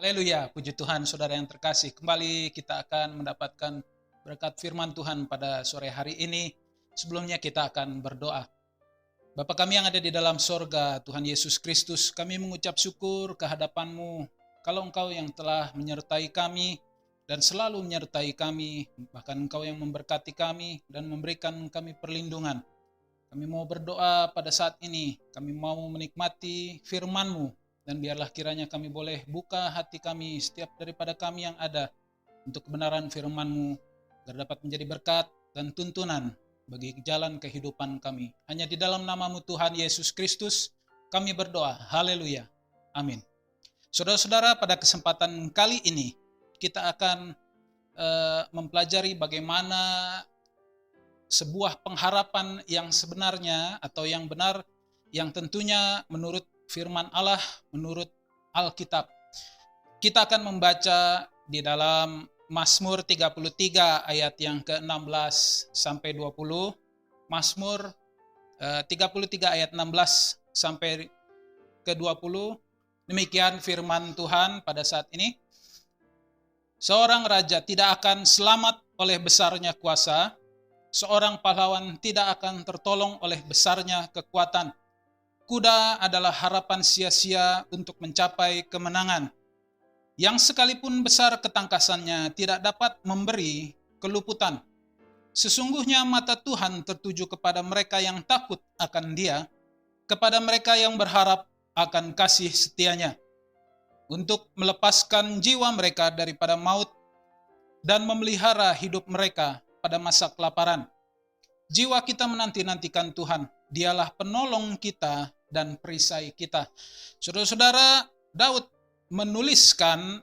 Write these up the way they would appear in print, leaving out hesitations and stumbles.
Haleluya, puji Tuhan saudara yang terkasih. Kembali kita akan mendapatkan berkat firman Tuhan pada sore hari ini. Sebelumnya kita akan berdoa. Bapa kami yang ada di dalam sorga, Tuhan Yesus Kristus, kami mengucap syukur kehadapan-Mu. Kalau Engkau yang telah menyertai kami dan selalu menyertai kami, bahkan Engkau yang memberkati kami dan memberikan kami perlindungan. Kami mau berdoa pada saat ini, kami mau menikmati firman-Mu. Dan biarlah kiranya kami boleh buka hati kami setiap daripada kami yang ada untuk kebenaran firman-Mu agar dapat menjadi berkat dan tuntunan bagi jalan kehidupan kami. Hanya di dalam nama-Mu Tuhan Yesus Kristus kami berdoa. Haleluya. Amin. Saudara-saudara, pada kesempatan kali ini kita akan mempelajari bagaimana sebuah pengharapan yang sebenarnya atau yang benar, yang tentunya menurut firman Allah, menurut Alkitab. Kita akan membaca di dalam Mazmur 33 ayat yang ke-16 sampai 20. Mazmur 33 ayat 16 sampai ke-20. Demikian firman Tuhan pada saat ini. Seorang raja tidak akan selamat oleh besarnya kuasa, seorang pahlawan tidak akan tertolong oleh besarnya kekuatan. Kuda adalah harapan sia-sia untuk mencapai kemenangan. Yang sekalipun besar ketangkasannya tidak dapat memberi keluputan. Sesungguhnya mata Tuhan tertuju kepada mereka yang takut akan Dia, kepada mereka yang berharap akan kasih setianya, untuk melepaskan jiwa mereka daripada maut dan memelihara hidup mereka pada masa kelaparan. Jiwa kita menanti-nantikan Tuhan, Dialah penolong kita dan perisai kita. Saudara-saudara, Daud menuliskan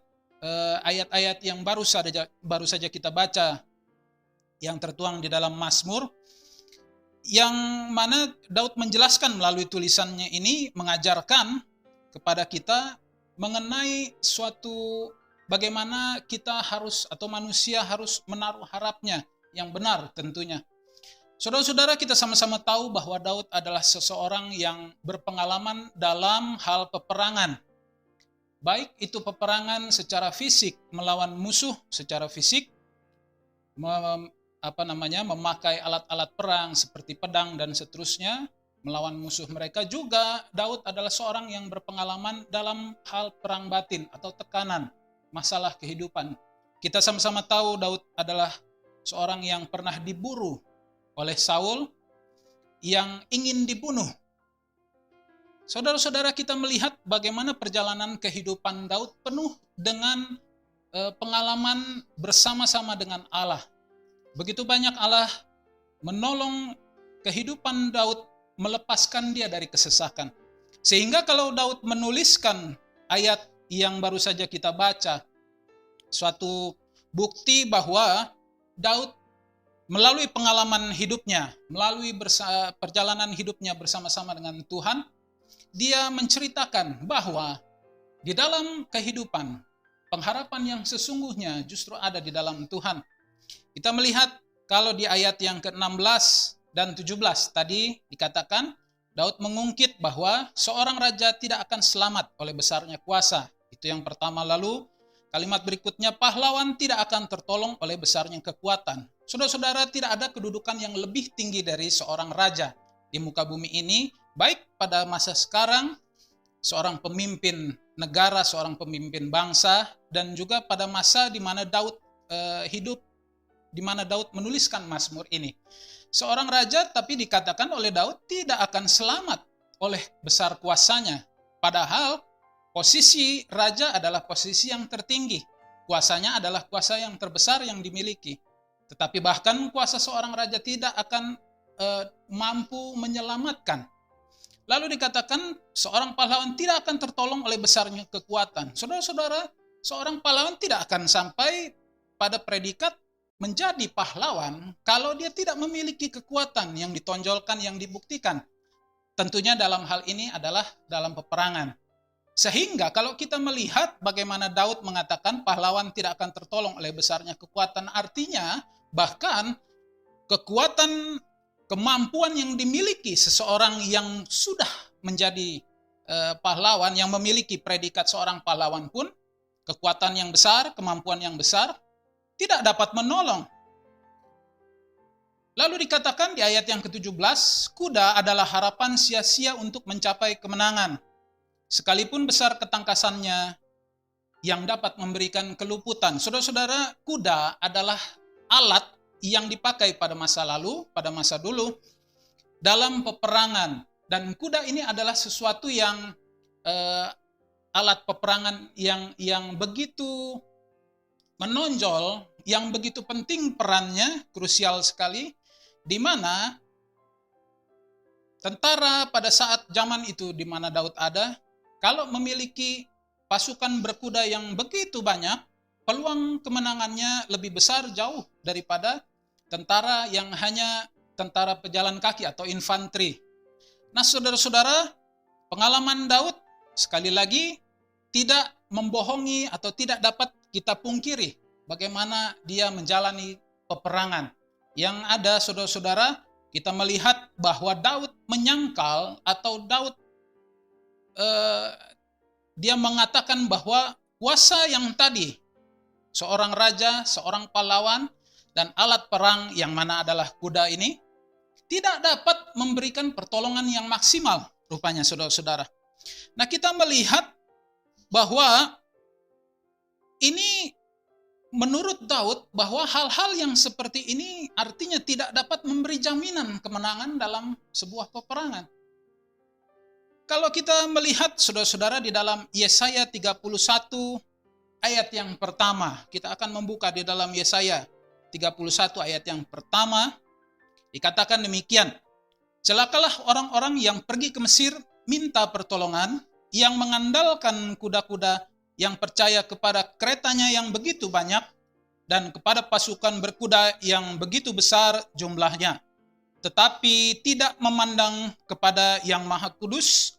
ayat-ayat yang baru saja kita baca, yang tertuang di dalam Mazmur, yang mana Daud menjelaskan melalui tulisannya ini, mengajarkan kepada kita mengenai suatu bagaimana kita harus atau manusia harus menaruh harapnya yang benar tentunya. Saudara-saudara, kita sama-sama tahu bahwa Daud adalah seseorang yang berpengalaman dalam hal peperangan. Baik itu peperangan secara fisik, melawan musuh secara fisik, memakai alat-alat perang seperti pedang dan seterusnya, melawan musuh mereka. Juga Daud adalah seorang yang berpengalaman dalam hal perang batin atau tekanan, masalah kehidupan. Kita sama-sama tahu Daud adalah seorang yang pernah diburu oleh Saul yang ingin dibunuh. Saudara-saudara, kita melihat bagaimana perjalanan kehidupan Daud penuh dengan pengalaman bersama-sama dengan Allah. Begitu banyak Allah menolong kehidupan Daud, melepaskan dia dari kesesakan. Sehingga kalau Daud menuliskan ayat yang baru saja kita baca, suatu bukti bahwa Daud melalui pengalaman hidupnya, melalui perjalanan hidupnya bersama-sama dengan Tuhan, dia menceritakan bahwa di dalam kehidupan, pengharapan yang sesungguhnya justru ada di dalam Tuhan. Kita melihat kalau di ayat yang ke-16 dan 17 tadi dikatakan, Daud mengungkit bahwa seorang raja tidak akan selamat oleh besarnya kuasa. Itu yang pertama. Lalu kalimat berikutnya, pahlawan tidak akan tertolong oleh besarnya kekuatan. Saudara-saudara, tidak ada kedudukan yang lebih tinggi dari seorang raja di muka bumi ini, baik pada masa sekarang, seorang pemimpin negara, seorang pemimpin bangsa, dan juga pada masa di mana Daud hidup, di mana Daud menuliskan Mazmur ini. Seorang raja, tapi dikatakan oleh Daud, tidak akan selamat oleh besar kuasanya. Padahal posisi raja adalah posisi yang tertinggi. Kuasanya adalah kuasa yang terbesar yang dimiliki. Tetapi bahkan kuasa seorang raja tidak akan mampu menyelamatkan. Lalu dikatakan seorang pahlawan tidak akan tertolong oleh besarnya kekuatan. Saudara-saudara, seorang pahlawan tidak akan sampai pada predikat menjadi pahlawan kalau dia tidak memiliki kekuatan yang ditonjolkan, yang dibuktikan. Tentunya dalam hal ini adalah dalam peperangan. Sehingga kalau kita melihat bagaimana Daud mengatakan pahlawan tidak akan tertolong oleh besarnya kekuatan, artinya bahkan kekuatan, kemampuan yang dimiliki seseorang yang sudah menjadi pahlawan, yang memiliki predikat seorang pahlawan pun kekuatan yang besar, kemampuan yang besar, tidak dapat menolong. Lalu dikatakan di ayat yang ke-17, kuda adalah harapan sia-sia untuk mencapai kemenangan. Sekalipun besar ketangkasannya yang dapat memberikan keluputan. Saudara-saudara, kuda adalah alat yang dipakai pada masa lalu, pada masa dulu, dalam peperangan. Dan kuda ini adalah sesuatu yang alat peperangan yang begitu menonjol, yang begitu penting perannya, krusial sekali, di mana tentara pada saat zaman itu di mana Daud ada, kalau memiliki pasukan berkuda yang begitu banyak, peluang kemenangannya lebih besar jauh daripada tentara yang hanya tentara pejalan kaki atau infanteri. Nah, saudara-saudara, pengalaman Daud sekali lagi tidak membohongi atau tidak dapat kita pungkiri bagaimana dia menjalani peperangan. Yang ada, saudara-saudara, kita melihat bahwa Daud menyangkal atau Daud dia mengatakan bahwa kuasa yang tadi, seorang raja, seorang pahlawan, dan alat perang yang mana adalah kuda ini, tidak dapat memberikan pertolongan yang maksimal, rupanya saudara-saudara. Nah, kita melihat bahwa ini menurut Daud bahwa hal-hal yang seperti ini artinya tidak dapat memberi jaminan kemenangan dalam sebuah peperangan. Kalau kita melihat saudara-saudara di dalam Yesaya 31 ayat yang pertama, kita akan membuka di dalam Yesaya 31 ayat yang pertama, dikatakan demikian, celakalah orang-orang yang pergi ke Mesir minta pertolongan, yang mengandalkan kuda-kuda, yang percaya kepada keretanya yang begitu banyak, dan kepada pasukan berkuda yang begitu besar jumlahnya, tetapi tidak memandang kepada Yang Maha Kudus,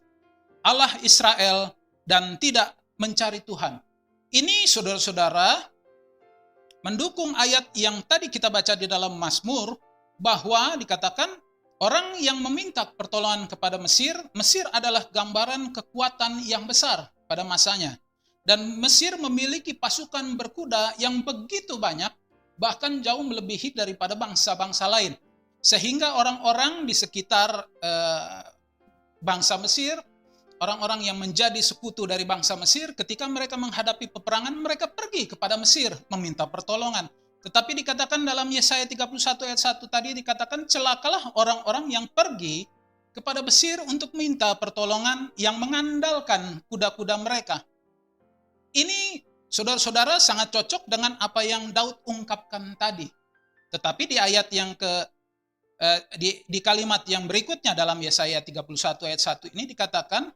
Allah Israel, dan tidak mencari Tuhan. Ini saudara-saudara mendukung ayat yang tadi kita baca di dalam Mazmur, bahwa dikatakan orang yang meminta pertolongan kepada Mesir, Mesir adalah gambaran kekuatan yang besar pada masanya. Dan Mesir memiliki pasukan berkuda yang begitu banyak, bahkan jauh melebihi daripada bangsa-bangsa lain. Sehingga orang-orang di sekitar bangsa Mesir, orang-orang yang menjadi sekutu dari bangsa Mesir, ketika mereka menghadapi peperangan, mereka pergi kepada Mesir meminta pertolongan. Tetapi dikatakan dalam Yesaya 31 ayat 1 tadi, dikatakan celakalah orang-orang yang pergi kepada Mesir untuk minta pertolongan, yang mengandalkan kuda-kuda mereka. Ini saudara-saudara sangat cocok dengan apa yang Daud ungkapkan tadi. Tetapi di ayat yang di kalimat yang berikutnya dalam Yesaya 31 ayat 1 ini dikatakan,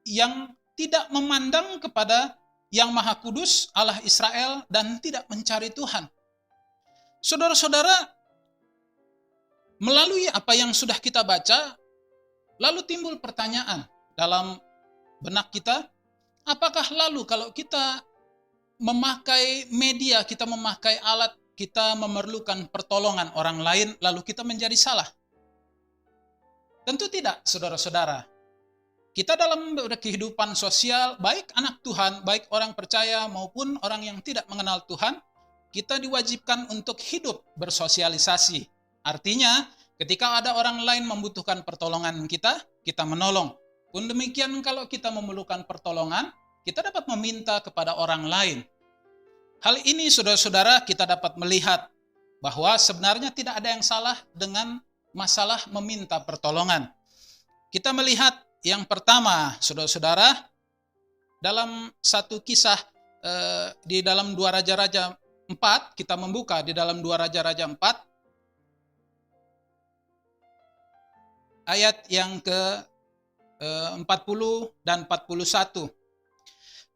yang tidak memandang kepada Yang Maha Kudus, Allah Israel, dan tidak mencari Tuhan. Saudara-saudara, melalui apa yang sudah kita baca, lalu timbul pertanyaan dalam benak kita, apakah lalu kalau kita memakai media, kita memakai alat, kita memerlukan pertolongan orang lain, lalu kita menjadi salah? Tentu tidak, saudara-saudara. Kita dalam kehidupan sosial, baik anak Tuhan, baik orang percaya maupun orang yang tidak mengenal Tuhan, kita diwajibkan untuk hidup bersosialisasi. Artinya, ketika ada orang lain membutuhkan pertolongan kita, kita menolong. Pun demikian kalau kita memerlukan pertolongan, kita dapat meminta kepada orang lain. Hal ini, saudara-saudara, kita dapat melihat bahwa sebenarnya tidak ada yang salah dengan masalah meminta pertolongan. Kita melihat yang pertama, saudara-saudara, dalam satu kisah di dalam 2 Raja-Raja 4, kita membuka di dalam 2 Raja-Raja 4, ayat yang ke-40 dan 41.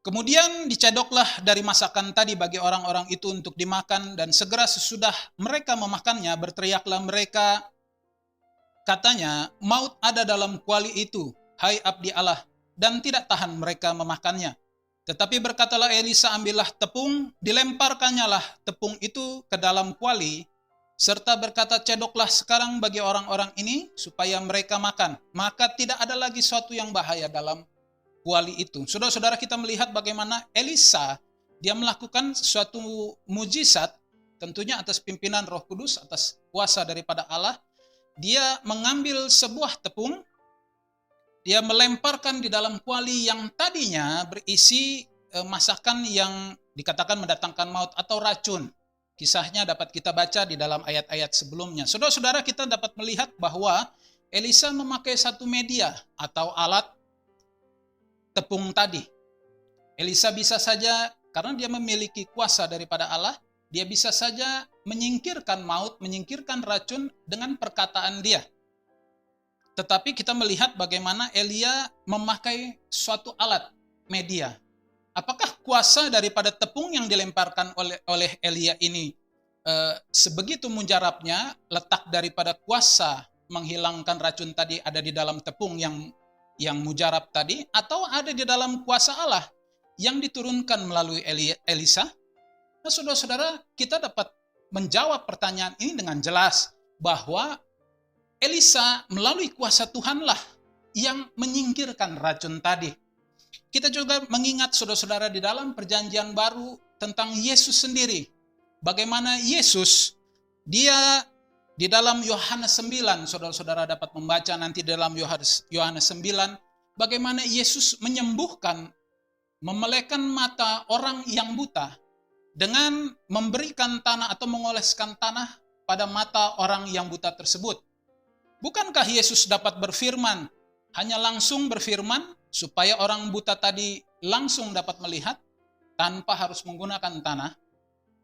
Kemudian dicedoklah dari masakan tadi bagi orang-orang itu untuk dimakan, dan segera sesudah mereka memakannya, berteriaklah mereka, katanya, maut ada dalam kuali itu, hai abdi Allah, dan tidak tahan mereka memakannya. Tetapi berkatalah Elisa, ambillah tepung, dilemparkannya lah tepung itu ke dalam kuali, serta berkata, cedoklah sekarang bagi orang-orang ini supaya mereka makan. Maka tidak ada lagi suatu yang bahaya dalam kuali itu. Saudara-saudara, kita melihat bagaimana Elisa dia melakukan suatu mujizat, tentunya atas pimpinan Roh Kudus, atas kuasa daripada Allah. Dia mengambil sebuah tepung, dia melemparkan di dalam kuali yang tadinya berisi masakan yang dikatakan mendatangkan maut atau racun. Kisahnya dapat kita baca di dalam ayat-ayat sebelumnya. Saudara-saudara, kita dapat melihat bahwa Elisa memakai satu media atau alat tepung tadi. Elisa bisa saja, karena dia memiliki kuasa daripada Allah, dia bisa saja menyingkirkan maut, menyingkirkan racun dengan perkataan dia. Tetapi kita melihat bagaimana Elia memakai suatu alat, media. Apakah kuasa daripada tepung yang dilemparkan oleh Elia ini sebegitu mujarabnya, letak daripada kuasa menghilangkan racun tadi ada di dalam tepung yang mujarab tadi, atau ada di dalam kuasa Allah yang diturunkan melalui Elisa? Nah, saudara-saudara, kita dapat menjawab pertanyaan ini dengan jelas bahwa Elisa melalui kuasa Tuhanlah yang menyingkirkan racun tadi. Kita juga mengingat saudara-saudara di dalam perjanjian baru tentang Yesus sendiri. Bagaimana Yesus, dia di dalam Yohanes 9, saudara-saudara dapat membaca nanti dalam Yohanes 9, bagaimana Yesus menyembuhkan, memelekkan mata orang yang buta dengan memberikan tanah atau mengoleskan tanah pada mata orang yang buta tersebut. Bukankah Yesus dapat berfirman, hanya langsung berfirman supaya orang buta tadi langsung dapat melihat tanpa harus menggunakan tanah?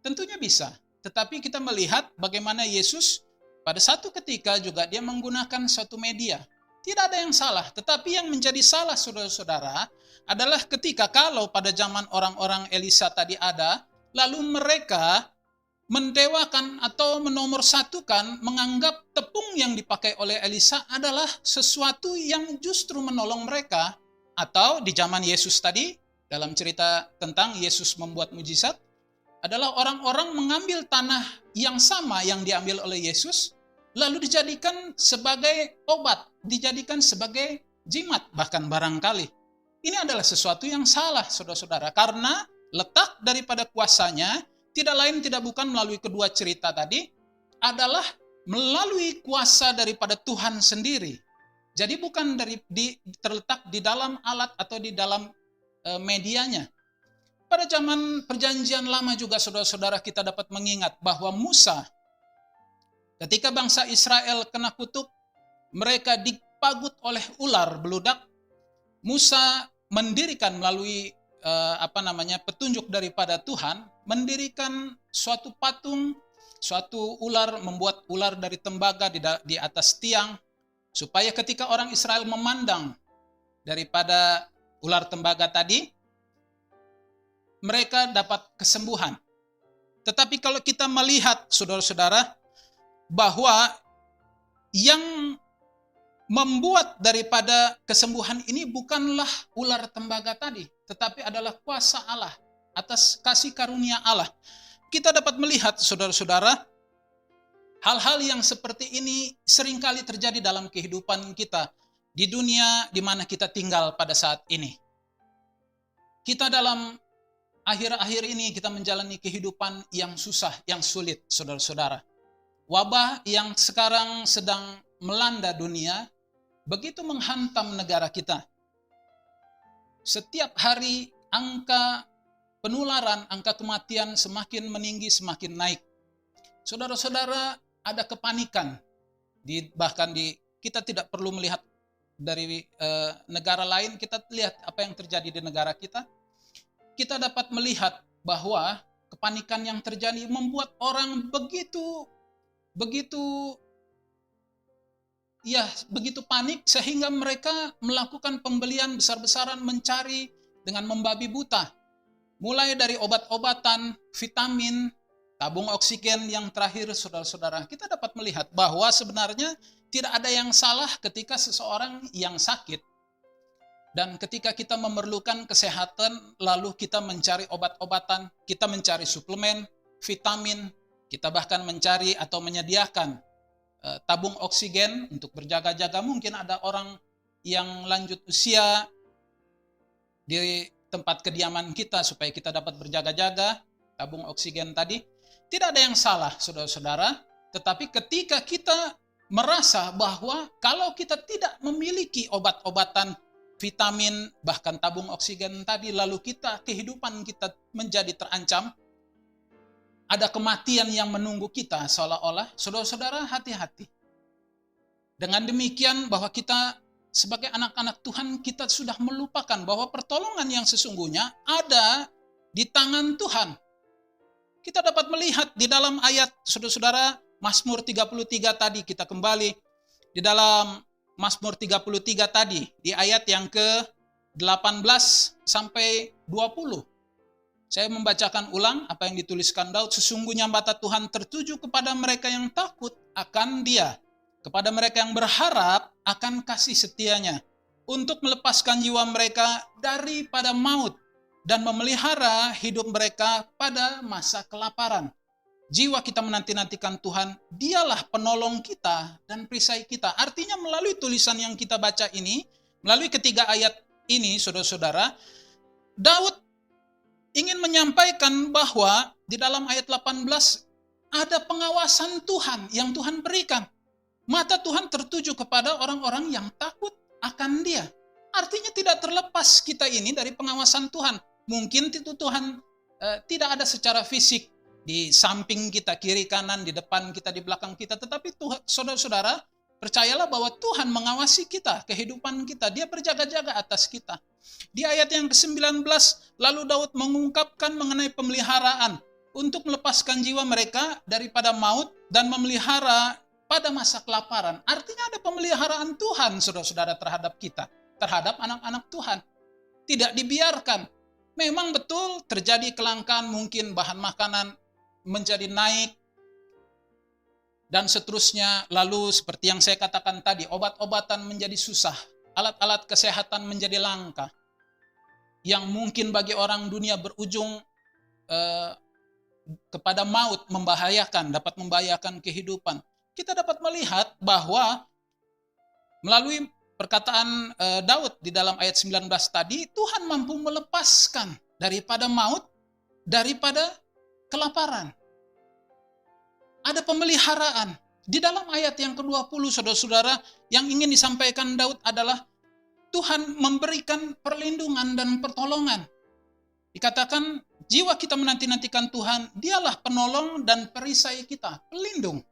Tentunya bisa. Tetapi kita melihat bagaimana Yesus pada satu ketika juga dia menggunakan suatu media. Tidak ada yang salah, tetapi yang menjadi salah saudara-saudara adalah ketika kalau pada zaman orang-orang Elisa tadi ada, lalu mereka mendewakan atau menomorsatukan, menganggap tepung yang dipakai oleh Elisa adalah sesuatu yang justru menolong mereka. Atau di zaman Yesus tadi, dalam cerita tentang Yesus membuat mujizat, adalah orang-orang mengambil tanah yang sama yang diambil oleh Yesus, lalu dijadikan sebagai obat, dijadikan sebagai jimat, bahkan barangkali. Ini adalah sesuatu yang salah, saudara-saudara, karena letak daripada kuasanya tidak lain tidak bukan melalui kedua cerita tadi, adalah melalui kuasa daripada Tuhan sendiri. Jadi bukan terletak di dalam alat atau di dalam medianya. Pada zaman perjanjian lama juga saudara-saudara kita dapat mengingat bahwa Musa, ketika bangsa Israel kena kutuk, mereka dipagut oleh ular beludak, Musa mendirikan melalui petunjuk daripada Tuhan, mendirikan suatu patung, suatu ular, membuat ular dari tembaga di atas tiang, supaya ketika orang Israel memandang daripada ular tembaga tadi, mereka dapat kesembuhan. Tetapi kalau kita melihat, saudara-saudara, bahwa yang membuat daripada kesembuhan ini bukanlah ular tembaga tadi, tetapi adalah kuasa Allah, atas kasih karunia Allah. Kita dapat melihat, saudara-saudara, hal-hal yang seperti ini seringkali terjadi dalam kehidupan kita di dunia di mana kita tinggal pada saat ini. Kita dalam akhir-akhir ini kita menjalani kehidupan yang susah, yang sulit, saudara-saudara. Wabah yang sekarang sedang melanda dunia begitu menghantam negara kita. Setiap hari angka penularan, angka kematian semakin meninggi, semakin naik. Saudara-saudara, ada kepanikan. Bahkan kita tidak perlu melihat dari negara lain, kita lihat apa yang terjadi di negara kita. Kita dapat melihat bahwa kepanikan yang terjadi membuat orang begitu panik sehingga mereka melakukan pembelian besar-besaran, mencari dengan membabi buta. Mulai dari obat-obatan, vitamin, tabung oksigen yang terakhir, saudara-saudara. Kita dapat melihat bahwa sebenarnya tidak ada yang salah ketika seseorang yang sakit dan ketika kita memerlukan kesehatan, lalu kita mencari obat-obatan, kita mencari suplemen, vitamin, kita bahkan mencari atau menyediakan tabung oksigen untuk berjaga-jaga. Mungkin ada orang yang lanjut usia, tempat kediaman kita supaya kita dapat berjaga-jaga, tabung oksigen tadi. Tidak ada yang salah, saudara-saudara. Tetapi ketika kita merasa bahwa kalau kita tidak memiliki obat-obatan, vitamin, bahkan tabung oksigen tadi, lalu kehidupan kita menjadi terancam, ada kematian yang menunggu kita seolah-olah, saudara-saudara hati-hati. Dengan demikian bahwa kita sebagai anak-anak Tuhan, kita sudah melupakan bahwa pertolongan yang sesungguhnya ada di tangan Tuhan. Kita dapat melihat di dalam ayat, saudara-saudara, Mazmur 33 tadi, kita kembali di dalam Mazmur 33 tadi, di ayat yang ke-18 sampai 20. Saya membacakan ulang apa yang dituliskan Daud. Sesungguhnya mata Tuhan tertuju kepada mereka yang takut akan Dia, kepada mereka yang berharap akan kasih setianya, untuk melepaskan jiwa mereka daripada maut dan memelihara hidup mereka pada masa kelaparan. Jiwa kita menanti-nantikan Tuhan, Dialah penolong kita dan perisai kita. Artinya melalui tulisan yang kita baca ini, melalui ketiga ayat ini, saudara-saudara, Daud ingin menyampaikan bahwa di dalam ayat 18 ada pengawasan Tuhan yang Tuhan berikan. Mata Tuhan tertuju kepada orang-orang yang takut akan Dia. Artinya tidak terlepas kita ini dari pengawasan Tuhan. Mungkin itu Tuhan tidak ada secara fisik di samping kita, kiri kanan, di depan kita, di belakang kita. Tetapi Tuhan, saudara-saudara, percayalah bahwa Tuhan mengawasi kita, kehidupan kita. Dia berjaga-jaga atas kita. Di ayat yang ke-19, lalu Daud mengungkapkan mengenai pemeliharaan untuk melepaskan jiwa mereka daripada maut dan memelihara pada masa kelaparan. Artinya ada pemeliharaan Tuhan, saudara-saudara, terhadap kita, terhadap anak-anak Tuhan. Tidak dibiarkan. Memang betul terjadi kelangkaan, mungkin bahan makanan menjadi naik, dan seterusnya. Lalu seperti yang saya katakan tadi, obat-obatan menjadi susah, alat-alat kesehatan menjadi langka, yang mungkin bagi orang dunia berujung kepada maut, dapat membahayakan kehidupan. Kita dapat melihat bahwa melalui perkataan Daud di dalam ayat 19 tadi, Tuhan mampu melepaskan daripada maut, daripada kelaparan. Ada pemeliharaan. Di dalam ayat yang ke-20, saudara-saudara, yang ingin disampaikan Daud adalah Tuhan memberikan perlindungan dan pertolongan. Dikatakan, jiwa kita menanti-nantikan Tuhan, Dialah penolong dan perisai kita, pelindung.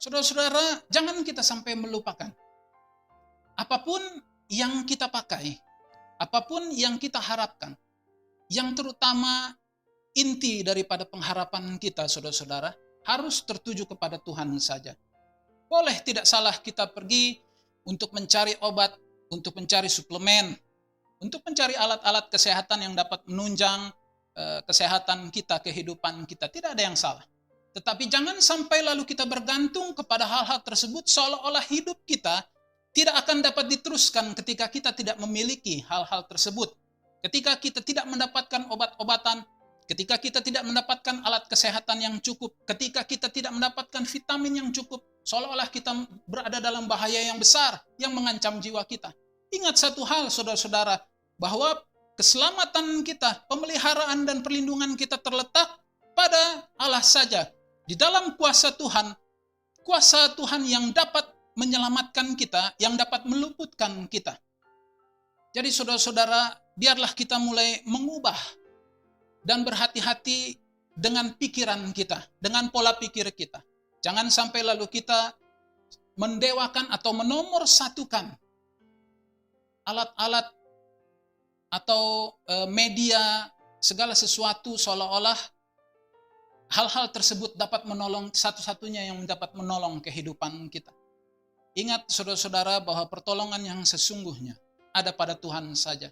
Saudara-saudara, jangan kita sampai melupakan. Apapun yang kita pakai, apapun yang kita harapkan, yang terutama inti daripada pengharapan kita, saudara-saudara, harus tertuju kepada Tuhan saja. Boleh tidak salah kita pergi untuk mencari obat, untuk mencari suplemen, untuk mencari alat-alat kesehatan yang dapat menunjang kesehatan kita, kehidupan kita. Tidak ada yang salah. Tetapi jangan sampai lalu kita bergantung kepada hal-hal tersebut seolah-olah hidup kita tidak akan dapat diteruskan ketika kita tidak memiliki hal-hal tersebut. Ketika kita tidak mendapatkan obat-obatan, ketika kita tidak mendapatkan alat kesehatan yang cukup, ketika kita tidak mendapatkan vitamin yang cukup, seolah-olah kita berada dalam bahaya yang besar yang mengancam jiwa kita. Ingat satu hal, saudara-saudara, bahwa keselamatan kita, pemeliharaan dan perlindungan kita terletak pada Allah saja. Di dalam kuasa Tuhan yang dapat menyelamatkan kita, yang dapat meluputkan kita. Jadi saudara-saudara, biarlah kita mulai mengubah dan berhati-hati dengan pikiran kita, dengan pola pikir kita. Jangan sampai lalu kita mendewakan atau menomorsatukan alat-alat atau media, segala sesuatu seolah-olah hal-hal tersebut dapat menolong, satu-satunya yang dapat menolong kehidupan kita. Ingat saudara-saudara bahwa pertolongan yang sesungguhnya ada pada Tuhan saja.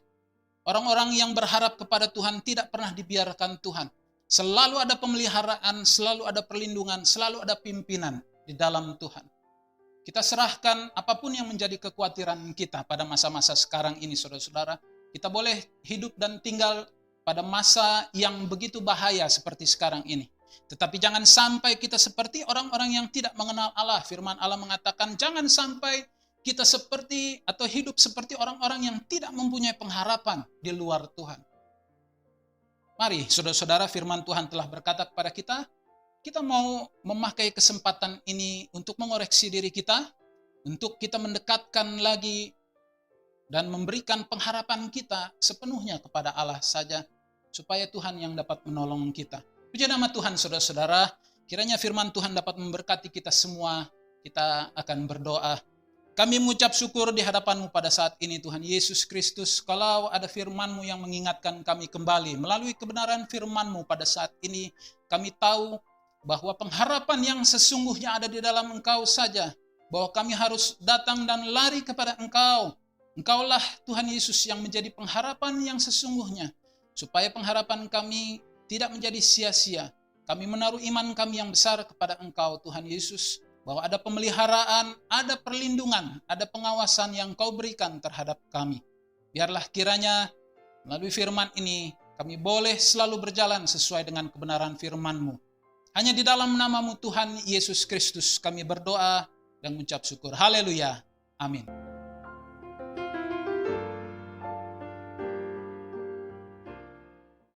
Orang-orang yang berharap kepada Tuhan tidak pernah dibiarkan Tuhan. Selalu ada pemeliharaan, selalu ada perlindungan, selalu ada pimpinan di dalam Tuhan. Kita serahkan apapun yang menjadi kekhawatiran kita pada masa-masa sekarang ini, saudara-saudara. Kita boleh hidup dan tinggal pada masa yang begitu bahaya seperti sekarang ini. Tetapi jangan sampai kita seperti orang-orang yang tidak mengenal Allah. Firman Allah mengatakan, jangan sampai kita seperti atau hidup seperti orang-orang yang tidak mempunyai pengharapan di luar Tuhan. Mari saudara-saudara, firman Tuhan telah berkata kepada kita mau memakai kesempatan ini untuk mengoreksi diri kita, untuk kita mendekatkan lagi dan memberikan pengharapan kita sepenuhnya kepada Allah saja, supaya Tuhan yang dapat menolong kita. Puji nama Tuhan saudara-saudara, kiranya firman Tuhan dapat memberkati kita semua. Kita akan berdoa. Kami mengucap syukur di hadapan-Mu pada saat ini Tuhan Yesus Kristus, kalau ada firman-Mu yang mengingatkan kami kembali. Melalui kebenaran firman-Mu pada saat ini, kami tahu bahwa pengharapan yang sesungguhnya ada di dalam Engkau saja. Bahwa kami harus datang dan lari kepada Engkau. Engkaulah Tuhan Yesus yang menjadi pengharapan yang sesungguhnya. Supaya pengharapan kami tidak menjadi sia-sia. Kami menaruh iman kami yang besar kepada Engkau Tuhan Yesus. Bahwa ada pemeliharaan, ada perlindungan, ada pengawasan yang Kau berikan terhadap kami. Biarlah kiranya melalui firman ini kami boleh selalu berjalan sesuai dengan kebenaran firman-Mu. Hanya di dalam nama-Mu Tuhan Yesus Kristus kami berdoa dan mengucap syukur. Haleluya. Amin.